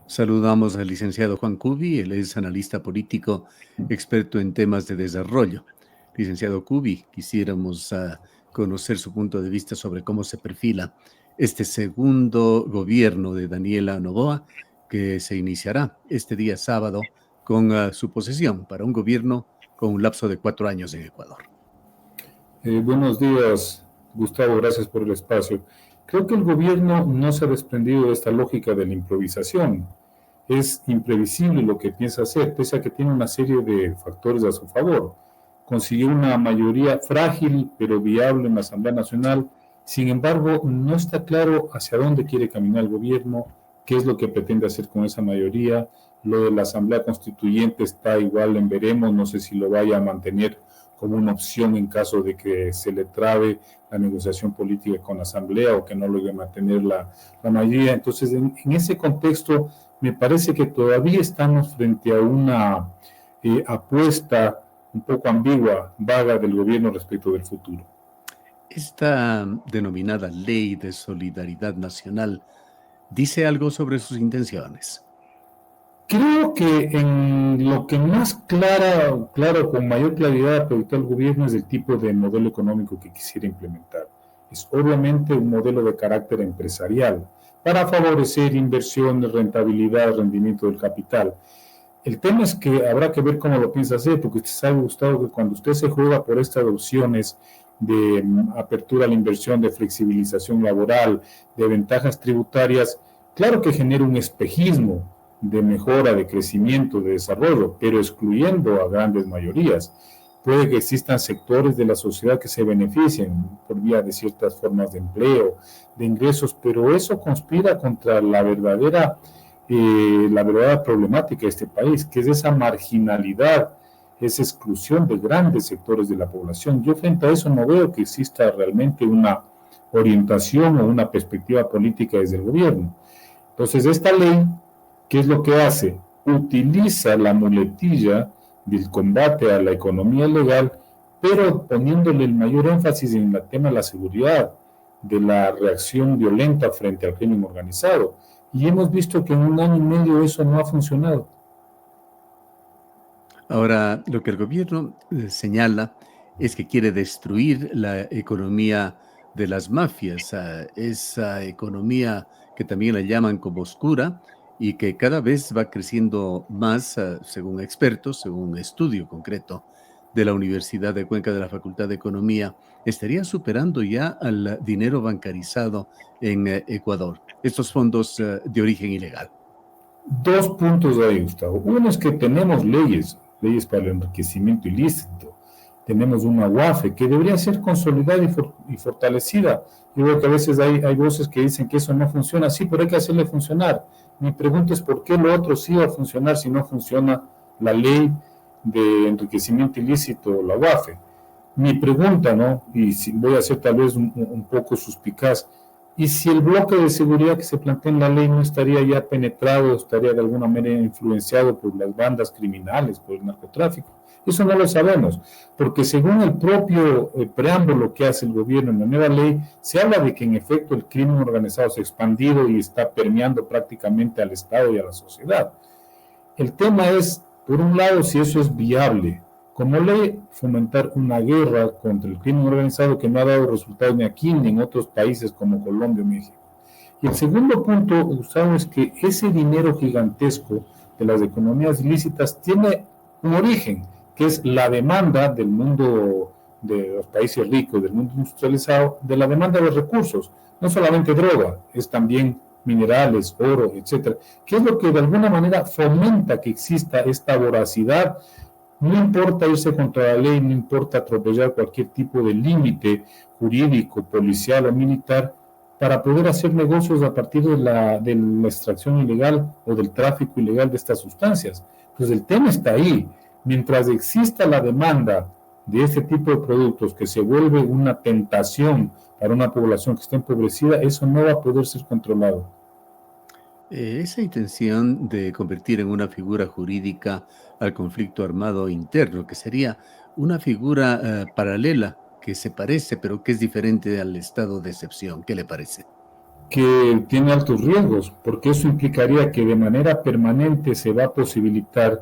Saludamos al licenciado Juan Cubi, él es analista político, experto en temas de desarrollo. Licenciado Cubi, quisiéramos conocer su punto de vista sobre cómo se perfila este segundo gobierno de Daniela Noboa, que se iniciará este día sábado con su posesión para un gobierno con un lapso de 4 años en Ecuador. Buenos días, Gustavo, gracias por el espacio. Creo que el gobierno no se ha desprendido de esta lógica de la improvisación. Es imprevisible lo que piensa hacer, pese a que tiene una serie de factores a su favor. Consiguió una mayoría frágil pero viable en la Asamblea Nacional. Sin embargo, no está claro hacia dónde quiere caminar el gobierno, qué es lo que pretende hacer con esa mayoría. Lo de la Asamblea Constituyente está igual en veremos, no sé si lo vaya a mantener como una opción en caso de que se le trabe la negociación política con la Asamblea o que no logre mantener la mayoría. Entonces, en ese contexto, me parece que todavía estamos frente a una apuesta un poco ambigua, vaga del gobierno respecto del futuro. Esta denominada Ley de Solidaridad Nacional dice algo sobre sus intenciones. Creo que en lo que más claro, con mayor claridad proyectó el gobierno es el tipo de modelo económico que quisiera implementar. Es obviamente un modelo de carácter empresarial para favorecer inversiones, rentabilidad, rendimiento del capital. El tema es que habrá que ver cómo lo piensa hacer, porque usted sabe, Gustavo, que cuando usted se juega por estas opciones de apertura a la inversión, de flexibilización laboral, de ventajas tributarias, claro que genera un espejismo de mejora, de crecimiento, de desarrollo, pero excluyendo a grandes mayorías. Puede que existan sectores de la sociedad que se beneficien por vía de ciertas formas de empleo, de ingresos, pero eso conspira contra la verdadera problemática de este país, que es esa marginalidad, esa exclusión de grandes sectores de la población. Yo frente a eso no veo que exista realmente una orientación o una perspectiva política desde el gobierno. Entonces, esta ley, ¿qué es lo que hace? Utiliza la muletilla del combate a la economía ilegal, pero poniéndole el mayor énfasis en el tema de la seguridad, de la reacción violenta frente al crimen organizado. Y hemos visto que en 1 año y medio eso no ha funcionado. Ahora, lo que el gobierno señala es que quiere destruir la economía de las mafias, esa economía que también la llaman como oscura y que cada vez va creciendo más, según expertos, según un estudio concreto de la Universidad de Cuenca de la Facultad de Economía, estaría superando ya al dinero bancarizado en Ecuador, estos fondos de origen ilegal. Dos puntos ahí, Gustavo. Uno es que tenemos leyes para el enriquecimiento ilícito. Tenemos una UAFE que debería ser consolidada y fortalecida. Yo veo que a veces hay voces que dicen que eso no funciona. Sí, pero hay que hacerle funcionar. Mi pregunta es por qué lo otro sí va a funcionar si no funciona la ley de enriquecimiento ilícito, la UAFE. Mi pregunta, ¿no? Y si voy a ser tal vez un poco suspicaz, ¿y si el bloque de seguridad que se plantea en la ley no estaría ya penetrado, estaría de alguna manera influenciado por las bandas criminales, por el narcotráfico? Eso no lo sabemos, porque según el propio preámbulo que hace el gobierno en la nueva ley, se habla de que en efecto el crimen organizado se ha expandido y está permeando prácticamente al Estado y a la sociedad. El tema es, por un lado, si eso es viable. Como ley, fomentar una guerra contra el crimen organizado que no ha dado resultados ni aquí ni en otros países como Colombia o México. Y el segundo punto, Gustavo, es que ese dinero gigantesco de las economías ilícitas tiene un origen, que es la demanda del mundo de los países ricos, del mundo industrializado, de la demanda de recursos. No solamente droga, es también minerales, oro, etcétera, que es lo que de alguna manera fomenta que exista esta voracidad. No importa irse contra la ley, no importa atropellar cualquier tipo de límite jurídico, policial o militar para poder hacer negocios a partir de la extracción ilegal o del tráfico ilegal de estas sustancias. Entonces el tema está ahí. Mientras exista la demanda de este tipo de productos que se vuelve una tentación para una población que está empobrecida, eso no va a poder ser controlado. Esa intención de convertir en una figura jurídica al conflicto armado interno, que sería una figura paralela, que se parece, pero que es diferente al estado de excepción. ¿Qué le parece? que tiene altos riesgos, porque eso implicaría que de manera permanente se va a posibilitar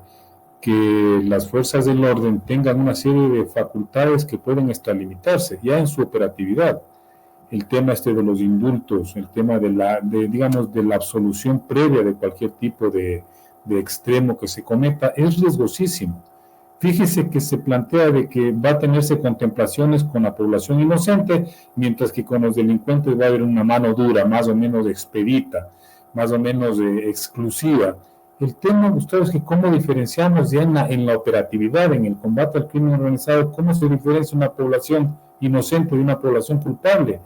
que las fuerzas del orden tengan una serie de facultades que pueden extralimitarse ya en su operatividad. El tema de los indultos, el tema digamos, de la absolución previa de cualquier tipo de extremo que se cometa, es riesgosísimo. Fíjese que se plantea de que va a tenerse contemplaciones con la población inocente, mientras que con los delincuentes va a haber una mano dura, más o menos expedita, más o menos exclusiva. El tema, Gustavo, es que cómo diferenciamos ya en la operatividad, en el combate al crimen organizado, cómo se diferencia una población inocente de una población culpable.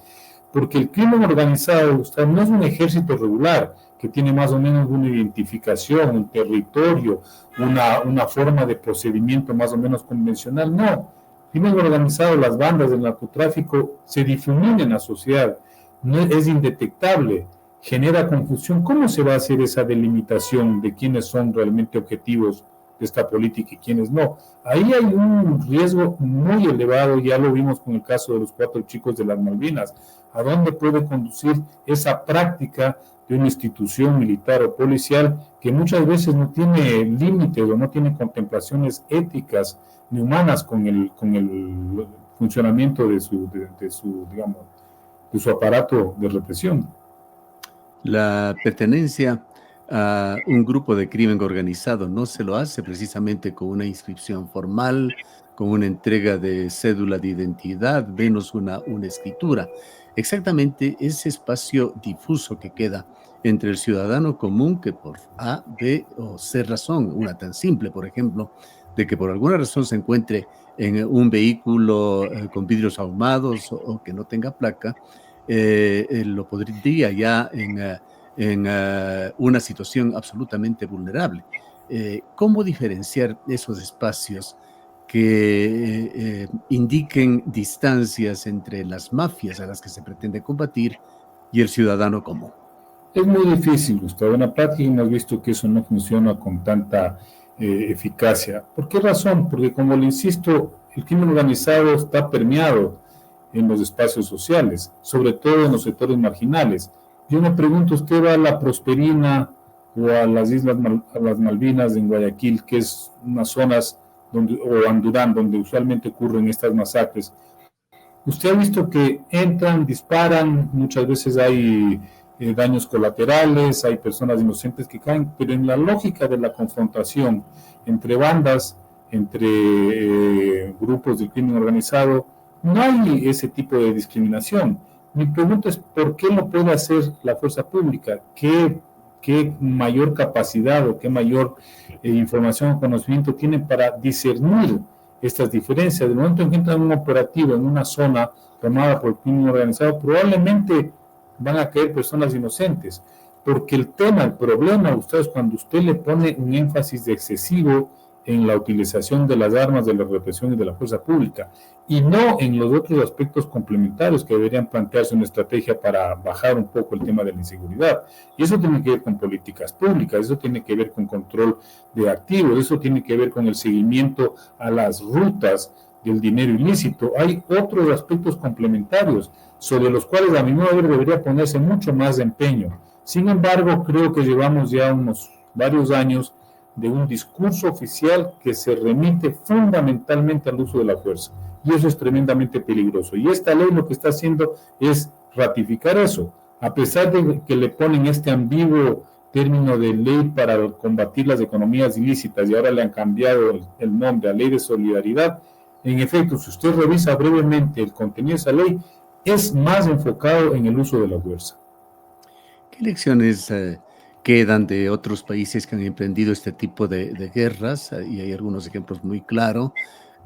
Porque el crimen organizado, Gustavo, no es un ejército regular que tiene más o menos una identificación, un territorio, una forma de procedimiento más o menos convencional. No, el crimen organizado, las bandas del narcotráfico se difuminan en la sociedad, no es indetectable, genera confusión. ¿Cómo se va a hacer esa delimitación de quiénes son realmente objetivos de esta política y quiénes no? Ahí hay un riesgo muy elevado, ya lo vimos con el caso de los 4 chicos de las Malvinas. ¿A dónde puede conducir esa práctica de una institución militar o policial que muchas veces no tiene límites o no tiene contemplaciones éticas ni humanas con el funcionamiento digamos, de su aparato de represión? La pertenencia a un grupo de crimen organizado no se lo hace precisamente con una inscripción formal, con una entrega de cédula de identidad, menos una escritura. Exactamente ese espacio difuso que queda entre el ciudadano común que por A, B o C razón, una tan simple, por ejemplo, de que por alguna razón se encuentre en un vehículo con vidrios ahumados o que no tenga placa, lo podría ya en una situación absolutamente vulnerable. ¿Cómo diferenciar esos espacios que indiquen distancias entre las mafias a las que se pretende combatir y el ciudadano común? Es muy difícil, Gustavo. En la práctica hemos visto que eso no funciona con tanta eficacia. ¿Por qué razón? Porque, como le insisto, el crimen organizado está permeado en los espacios sociales, sobre todo en los sectores marginales. Yo me pregunto, ¿usted va a la Prosperina o a las a las Malvinas en Guayaquil, que es unas zonas o Andurán, donde usualmente ocurren estas masacres? Usted ha visto que entran, disparan, muchas veces hay daños colaterales, hay personas inocentes que caen, pero en la lógica de la confrontación entre bandas, entre grupos del crimen organizado, no hay ese tipo de discriminación. Mi pregunta es, ¿por qué no puede hacer la fuerza pública? ¿Qué mayor capacidad o qué mayor información o conocimiento tienen para discernir estas diferencias? De momento en que entran en un operativo en una zona tomada por el crimen organizado, probablemente van a caer personas inocentes, porque el problema, ustedes, cuando usted le pone un énfasis de excesivo en la utilización de las armas de la represión y de la fuerza pública, y no en los otros aspectos complementarios que deberían plantearse una estrategia para bajar un poco el tema de la inseguridad. Y eso tiene que ver con políticas públicas, eso tiene que ver con control de activos, eso tiene que ver con el seguimiento a las rutas del dinero ilícito. Hay otros aspectos complementarios sobre los cuales a mi modo de ver debería ponerse mucho más empeño. Sin embargo, creo que llevamos ya unos varios años de un discurso oficial que se remite fundamentalmente al uso de la fuerza. Y eso es tremendamente peligroso. Y esta ley lo que está haciendo es ratificar eso. A pesar de que le ponen este ambiguo término de ley para combatir las economías ilícitas y ahora le han cambiado el nombre a ley de solidaridad, en efecto, si usted revisa brevemente el contenido de esa ley, es más enfocado en el uso de la fuerza. ¿Qué lecciones quedan de otros países que han emprendido este tipo de guerras? Y hay algunos ejemplos muy claros.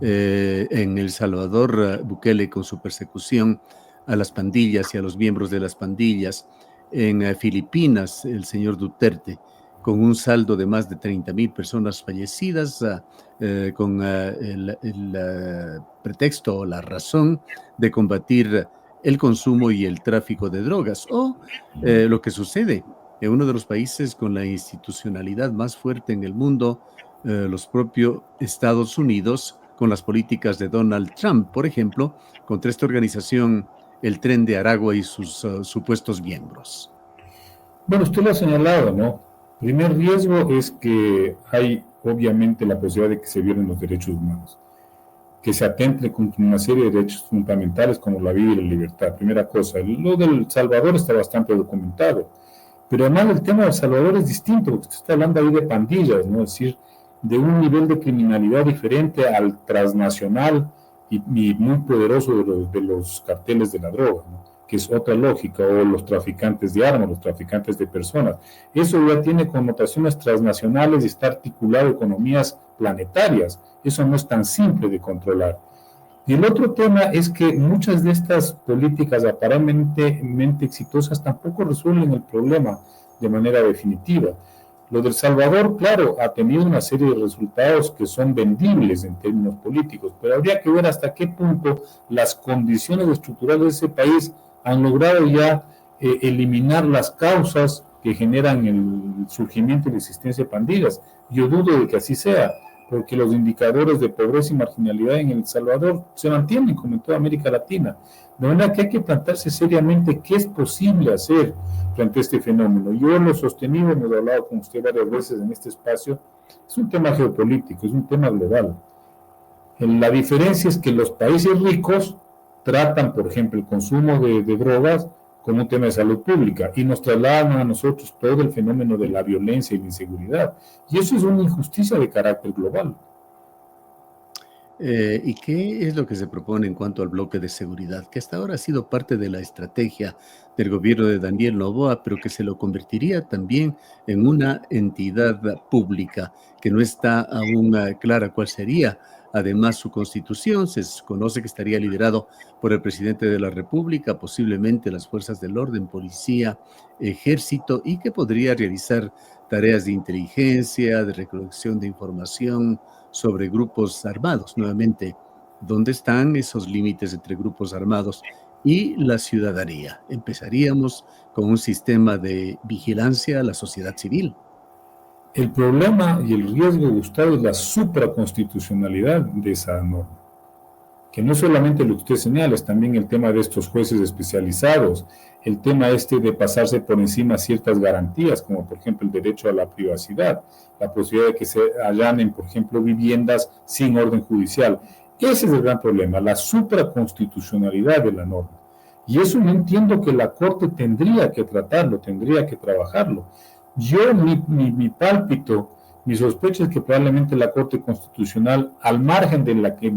En El Salvador, Bukele con su persecución a las pandillas y a los miembros de las pandillas. En Filipinas, el señor Duterte, con un saldo de más de 30,000 personas fallecidas, con el pretexto o la razón de combatir el consumo y el tráfico de drogas. O lo que sucede en uno de los países con la institucionalidad más fuerte en el mundo, los propios Estados Unidos, con las políticas de Donald Trump, por ejemplo, contra esta organización el Tren de Aragua y sus supuestos miembros? Bueno, usted lo ha señalado, ¿no? Primer riesgo es que hay obviamente la posibilidad de que se violen los derechos humanos, que se atente contra una serie de derechos fundamentales como la vida y la libertad. Primera cosa, lo del Salvador está bastante documentado, pero además el tema del Salvador es distinto, porque usted está hablando ahí de pandillas, ¿no? Es decir, de un nivel de criminalidad diferente al transnacional y muy poderoso de los carteles de la droga, ¿no? Que es otra lógica, o los traficantes de armas, los traficantes de personas. Eso ya tiene connotaciones transnacionales y está articulado a economías planetarias. Eso no es tan simple de controlar. Y el otro tema es que muchas de estas políticas aparentemente exitosas tampoco resuelven el problema de manera definitiva. Lo del Salvador, claro, ha tenido una serie de resultados que son vendibles en términos políticos, pero habría que ver hasta qué punto las condiciones estructurales de ese país han logrado ya eliminar las causas que generan el surgimiento y la existencia de pandillas. Yo dudo de que así sea, porque los indicadores de pobreza y marginalidad en El Salvador se mantienen como en toda América Latina. De manera que hay que plantearse seriamente qué es posible hacer frente a este fenómeno. Yo lo he sostenido, hemos hablado con usted varias veces en este espacio, es un tema geopolítico, es un tema global. La diferencia es que los países ricos tratan, por ejemplo, el consumo de drogas como un tema de salud pública y nos trasladan a nosotros todo el fenómeno de la violencia y la inseguridad. Y eso es una injusticia de carácter global. ¿Y qué es lo que se propone en cuanto al bloque de seguridad, que hasta ahora ha sido parte de la estrategia del gobierno de Daniel Noboa, pero que se lo convertiría también en una entidad pública, que no está aún clara cuál sería? Además, su constitución se conoce que estaría liderado por el presidente de la República, posiblemente las fuerzas del orden, policía, ejército, y que podría realizar tareas de inteligencia, de recolección de información sobre grupos armados. Nuevamente, ¿dónde están esos límites entre grupos armados y la ciudadanía? Empezaríamos con un sistema de vigilancia a la sociedad civil. El problema y el riesgo, Gustavo, es la supraconstitucionalidad de esa norma, que no solamente lo que usted señala, es también el tema de estos jueces especializados, el tema de pasarse por encima ciertas garantías, como por ejemplo el derecho a la privacidad, la posibilidad de que se allanen, por ejemplo, viviendas sin orden judicial. Ese es el gran problema, la supraconstitucionalidad de la norma. Y eso no entiendo que la Corte tendría que tratarlo, tendría que trabajarlo. Yo, mi pálpito, mi sospecha es que probablemente la Corte Constitucional, al margen de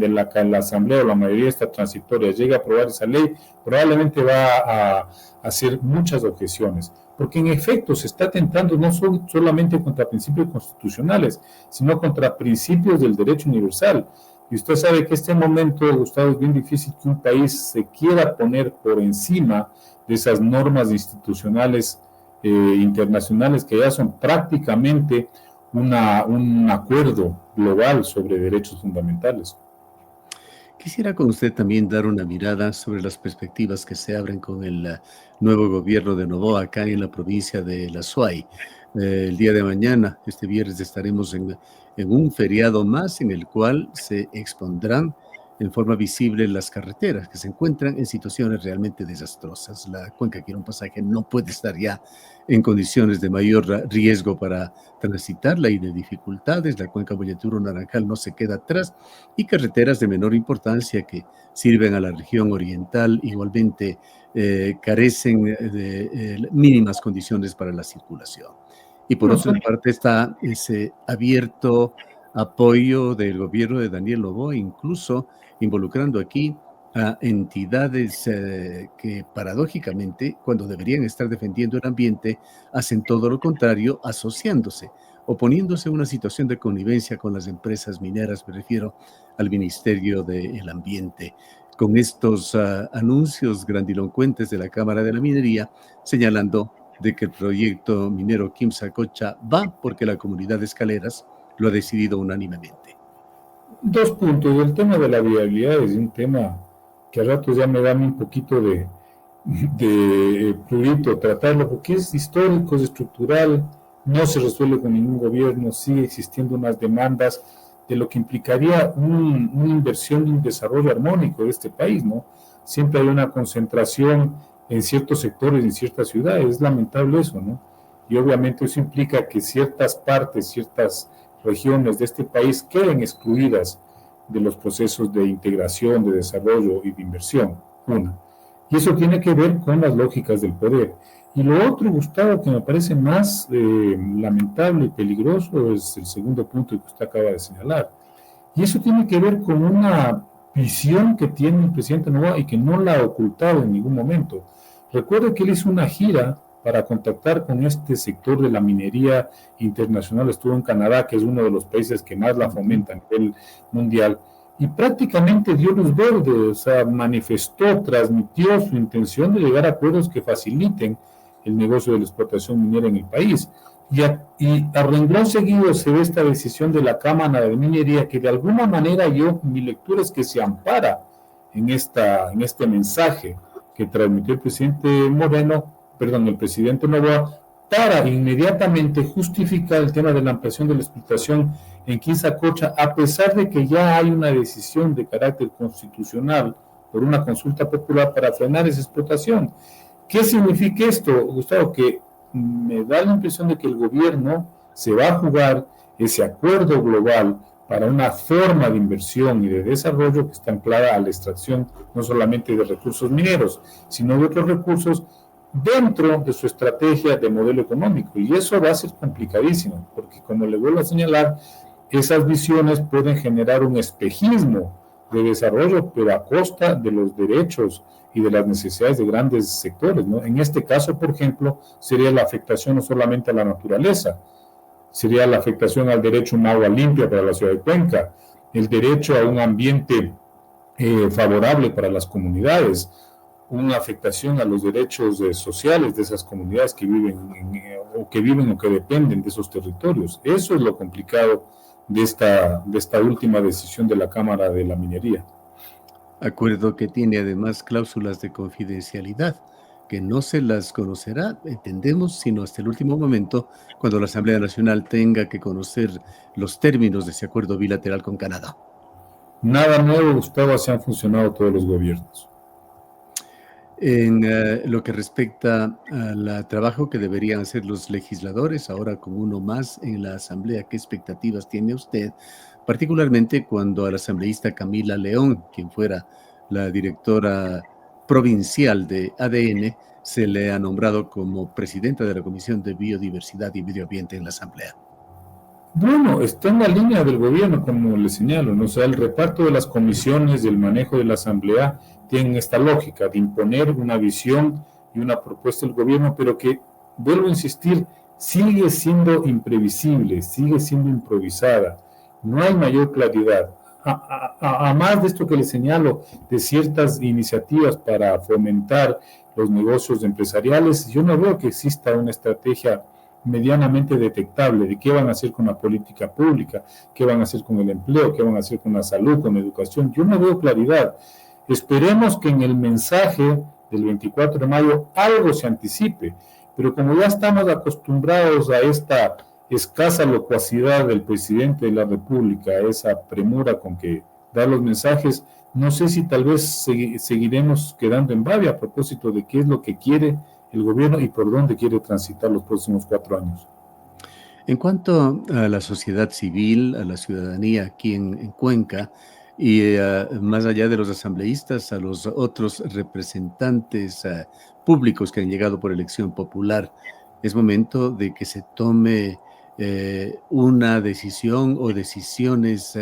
la Asamblea o la mayoría de esta transitoria llegue a aprobar esa ley, probablemente va a hacer muchas objeciones, porque en efecto se está atentando no solamente contra principios constitucionales, sino contra principios del derecho universal. Y usted sabe que este momento, Gustavo, es bien difícil que un país se quiera poner por encima de esas normas institucionales internacionales que ya son prácticamente un acuerdo global sobre derechos fundamentales. Quisiera con usted también dar una mirada sobre las perspectivas que se abren con el nuevo gobierno de Noboa acá en la provincia de La Suay. El día de mañana, este viernes, estaremos en un feriado más en el cual se expondrán en forma visible las carreteras que se encuentran en situaciones realmente desastrosas. La cuenca Quirón Pasaje no puede estar ya en condiciones de mayor riesgo para transitarla y de dificultades. La cuenca Boyaturo Naranjal no se queda atrás y carreteras de menor importancia que sirven a la región oriental igualmente carecen de mínimas condiciones para la circulación. Y por otra parte está ese abierto apoyo del gobierno de Daniel Noboa, incluso involucrando aquí a entidades que paradójicamente, cuando deberían estar defendiendo el ambiente, hacen todo lo contrario, asociándose, oponiéndose a una situación de connivencia con las empresas mineras, me refiero al Ministerio del Ambiente, con estos anuncios grandilocuentes de la Cámara de la Minería, señalando de que el proyecto minero Quimsacocha va porque la comunidad de Escaleras lo ha decidido unánimemente. Dos puntos. El tema de la viabilidad es un tema que a ratos ya me da un poquito de prurito tratarlo, porque es histórico, es estructural, no se resuelve con ningún gobierno, sigue existiendo unas demandas de lo que implicaría una inversión y un desarrollo armónico de este país, ¿no? siempre hay una concentración en ciertos sectores, en ciertas ciudades. Es lamentable eso, ¿no? Y obviamente eso implica que ciertas partes, ciertas regiones de este país queden excluidas de los procesos de integración, de desarrollo y de inversión, una. Y eso tiene que ver con las lógicas del poder. Y lo otro, Gustavo, que me parece más lamentable y peligroso es el segundo punto que usted acaba de señalar. Y eso tiene que ver con una visión que tiene el presidente Noboa y que no la ha ocultado en ningún momento. Recuerdo que él hizo una gira para contactar con este sector de la minería internacional. Estuvo en Canadá, que es uno de los países que más la fomenta a nivel mundial, y prácticamente dio luz verde, o sea, manifestó, transmitió su intención de llegar a acuerdos que faciliten el negocio de la explotación minera en el país. Y a renglón seguido se ve esta decisión de la Cámara de Minería, que de alguna manera mi lectura es que se ampara en este mensaje que transmitió el presidente el presidente Noboa, para inmediatamente justificar el tema de la ampliación de la explotación en Quinzacocha, a pesar de que ya hay una decisión de carácter constitucional por una consulta popular para frenar esa explotación. ¿Qué significa esto, Gustavo? Que me da la impresión de que el gobierno se va a jugar ese acuerdo global para una forma de inversión y de desarrollo que está anclada a la extracción no solamente de recursos mineros, sino de otros recursos dentro de su estrategia de modelo económico. Y eso va a ser complicadísimo, porque como le vuelvo a señalar, esas visiones pueden generar un espejismo de desarrollo, pero a costa de los derechos y de las necesidades de grandes sectores, ¿no? En este caso, por ejemplo, sería la afectación no solamente a la naturaleza, sería la afectación al derecho a un agua limpia para la ciudad de Cuenca, el derecho a un ambiente favorable para las comunidades, una afectación a los derechos sociales de esas comunidades que viven o que dependen de esos territorios. Eso es lo complicado de esta última decisión de la Cámara de la Minería. Acuerdo que tiene además cláusulas de confidencialidad, que no se las conocerá, entendemos, sino hasta el último momento, cuando la Asamblea Nacional tenga que conocer los términos de ese acuerdo bilateral con Canadá. Nada nuevo, Gustavo, así han funcionado todos los gobiernos. En lo que respecta al trabajo que deberían hacer los legisladores, ahora con uno más en la Asamblea, ¿qué expectativas tiene usted? Particularmente cuando a la asambleísta Camila León, quien fuera la directora provincial de ADN, se le ha nombrado como presidenta de la Comisión de Biodiversidad y Medio Ambiente en la Asamblea. Bueno, está en la línea del gobierno, como le señalo, ¿no? O sea, el reparto de las comisiones, del manejo de la Asamblea, tienen esta lógica de imponer una visión y una propuesta del gobierno, pero que, vuelvo a insistir, sigue siendo imprevisible, sigue siendo improvisada, no hay mayor claridad. A más de esto que le señalo, de ciertas iniciativas para fomentar los negocios empresariales, yo no veo que exista una estrategia medianamente detectable de qué van a hacer con la política pública, qué van a hacer con el empleo, qué van a hacer con la salud, con la educación. Yo no veo claridad. Esperemos que en el mensaje del 24 de mayo algo se anticipe, pero como ya estamos acostumbrados a esta escasa locuacidad del presidente de la República, a esa premura con que da los mensajes, no sé si tal vez seguiremos quedando en babia a propósito de qué es lo que quiere el gobierno y por dónde quiere transitar los próximos 4 años. En cuanto a la sociedad civil, a la ciudadanía aquí en Cuenca, y más allá de los asambleístas, a los otros representantes públicos que han llegado por elección popular, es momento de que se tome una decisión o decisiones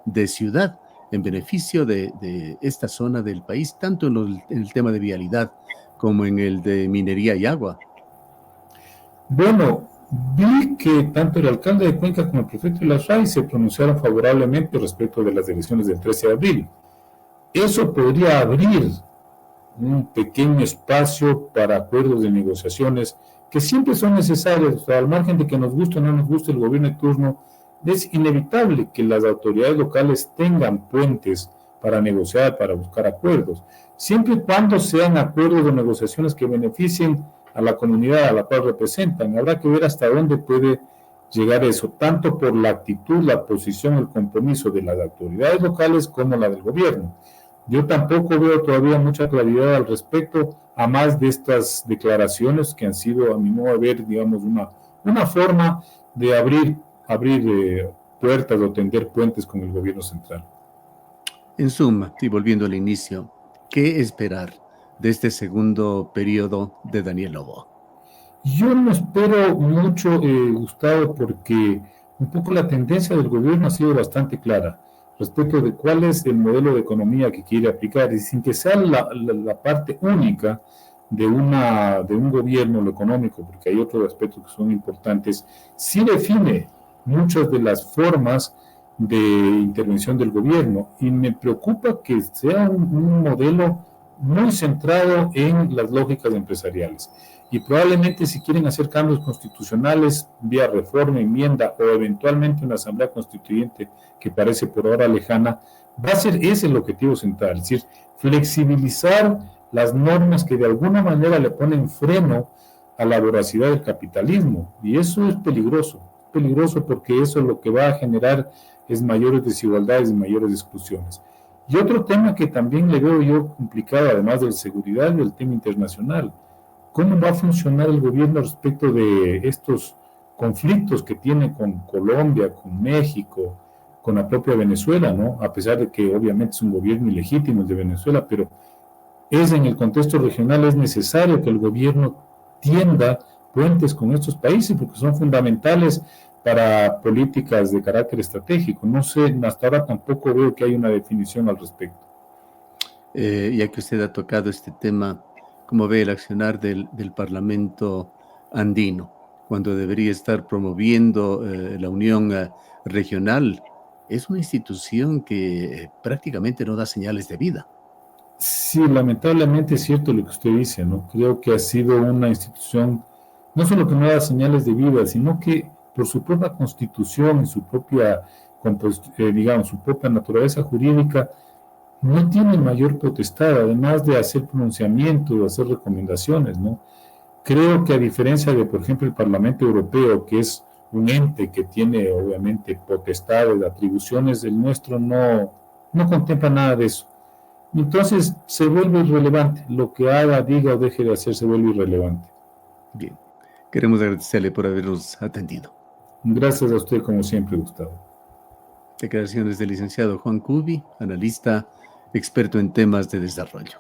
de ciudad en beneficio de esta zona del país, tanto en el tema de vialidad como en el de minería y agua. Bueno, vi que tanto el alcalde de Cuenca como el prefecto de la SUAY se pronunciaron favorablemente respecto de las elecciones del 13 de abril. Eso podría abrir un pequeño espacio para acuerdos de negociaciones que siempre son necesarios, o sea, al margen de que nos guste o no nos guste el gobierno de turno, es inevitable que las autoridades locales tengan puentes para negociar, para buscar acuerdos, siempre y cuando sean acuerdos o negociaciones que beneficien a la comunidad a la cual representan. Habrá que ver hasta dónde puede llegar eso, tanto por la actitud, la posición, el compromiso de las autoridades locales como la del gobierno. Yo tampoco veo todavía mucha claridad al respecto, a más de estas declaraciones que han sido, a mi modo de ver, digamos, una forma de abrir puertas o tender puentes con el gobierno central. En suma, y volviendo al inicio, ¿qué esperar de este segundo periodo de Daniel Noboa? Yo no espero mucho, Gustavo, porque un poco la tendencia del gobierno ha sido bastante clara respecto de cuál es el modelo de economía que quiere aplicar, y sin que sea la parte única de un gobierno, lo económico, porque hay otros aspectos que son importantes, sí define muchas de las formas de intervención del gobierno, y me preocupa que sea un modelo muy centrado en las lógicas empresariales. Y probablemente si quieren hacer cambios constitucionales vía reforma, enmienda o eventualmente una asamblea constituyente que parece por ahora lejana, va a ser ese el objetivo central, es decir, flexibilizar las normas que de alguna manera le ponen freno a la voracidad del capitalismo. Y eso es peligroso porque eso lo que va a generar es mayores desigualdades y mayores exclusiones. Y otro tema que también le veo yo complicado, además de la seguridad, y el tema internacional. ¿Cómo va a funcionar el gobierno respecto de estos conflictos que tiene con Colombia, con México, con la propia Venezuela, ¿no? A pesar de que obviamente es un gobierno ilegítimo el de Venezuela, pero es en el contexto regional es necesario que el gobierno tienda puentes con estos países porque son fundamentales para políticas de carácter estratégico. No sé, hasta ahora tampoco veo que hay una definición al respecto. Ya que usted ha tocado este tema, ¿cómo ve el accionar del Parlamento andino cuando debería estar promoviendo la unión regional? Es una institución que prácticamente no da señales de vida. Sí, lamentablemente es cierto lo que usted dice, ¿no? Creo que ha sido una institución, no solo que no da señales de vida, sino que por su propia constitución y su propia, digamos, su propia naturaleza jurídica, no tiene mayor potestad, además de hacer pronunciamientos, de hacer recomendaciones, ¿no? Creo que a diferencia de, por ejemplo, el Parlamento Europeo, que es un ente que tiene obviamente potestades, atribuciones, el nuestro no contempla nada de eso. Entonces se vuelve irrelevante. Lo que haga, diga o deje de hacer se vuelve irrelevante. Bien, queremos agradecerle por habernos atendido. Gracias a usted, como siempre, Gustavo. Declaraciones del licenciado Juan Cubi, analista, experto en temas de desarrollo.